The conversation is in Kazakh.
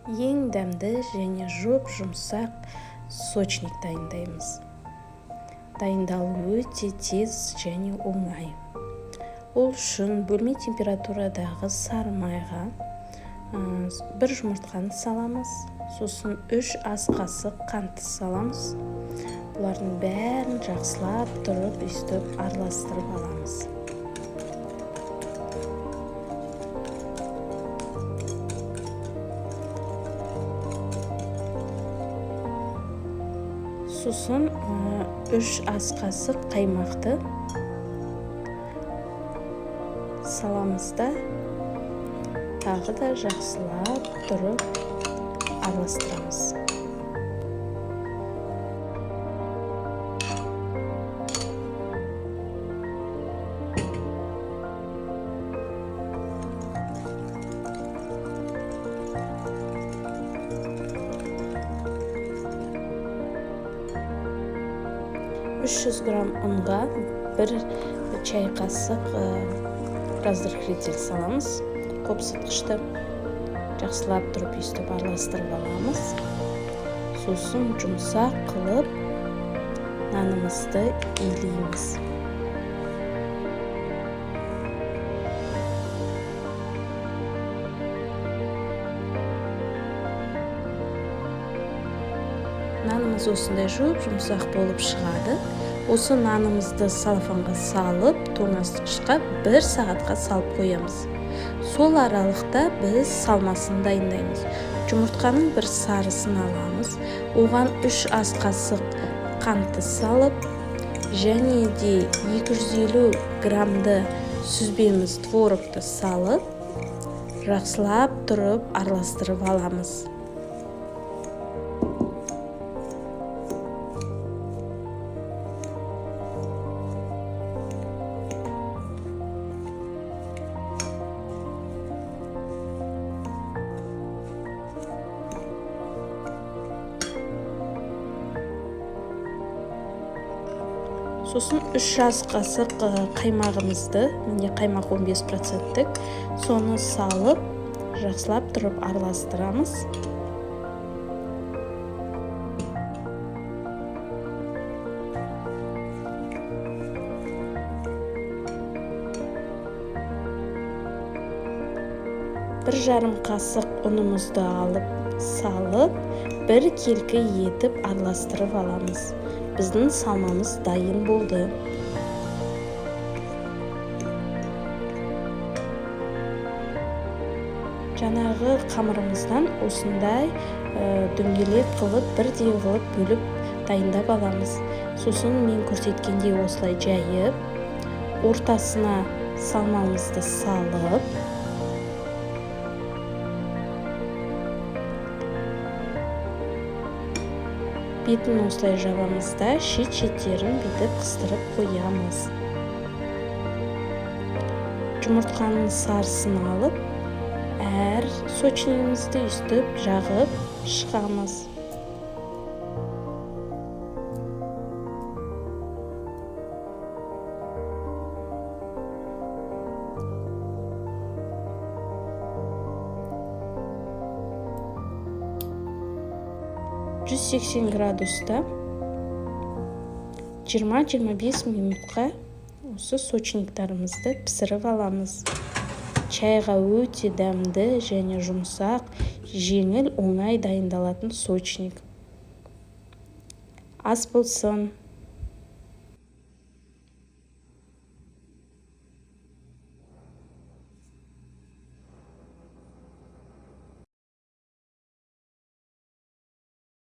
Ең дәмді және жұмсақ сочник дайындаймыз. Дайындалуы өте тез және оңай. Ол үшін бөлме температурадағы сары майға бір жұмыртқаны саламыз. Сосын 3 ас қасық қантты саламыз. Бұлардың бәрін жақсылап тұрып, өстіп араластырып аламыз. Сосын 3 ас қасық қаймақты саламыз да тағы да жақсылап тұрып араластырамыз. грамм ұнға 1 чай қасық разрыхлитель саламыз. Қопсытқышты жақсылап тұрып өстіп араластырып аламыз. Сосын жұмсақ қылып нанымызды илейміз. Нанымыз осындай жұмсақ болып шығады. Осы нанымызды салфанға салып, тоңазытқышқа 1 сағатқа салып қоямыз. Сол аралықта біз салмасын дайындаймыз. Жұмыртқаның бір сарысын аламыз. Оған 3 ас қасық қантты салып, және де 250 граммды сүзбеміз творогты салып, жақсылап тұрып араластырып аламыз. Сосын 3 ас қасық қаймағымызды, қаймақ 15%, соны салып, жақсылап тұрып араластырамыз. Бір жарым қасық ұнымызды алып, салып, 1 келкі етіп араластырып аламыз. Біздің салмамыз дайын болды. Жаңағы қамырымыздан осындай дөңгелек қылып, бірдей қылып бөліп дайындап аламыз. Сосын мен көрсеткендей осылай жайып, ортасына салмамызды салып, бетін осылай жабамыз да, шет-шеттерін бүйтіп қыстырып қоямыз. Жұмыртқаның сарысын алып, әр сочнигімізді үстіп жағып шығамыз. градуста 20-25 минутқа осы сочниктарымызды пісіріп аламыз. Чайға өте дәмді және жұмсақ, жеңіл, оңай дайындалатын сочник. Ас болсын!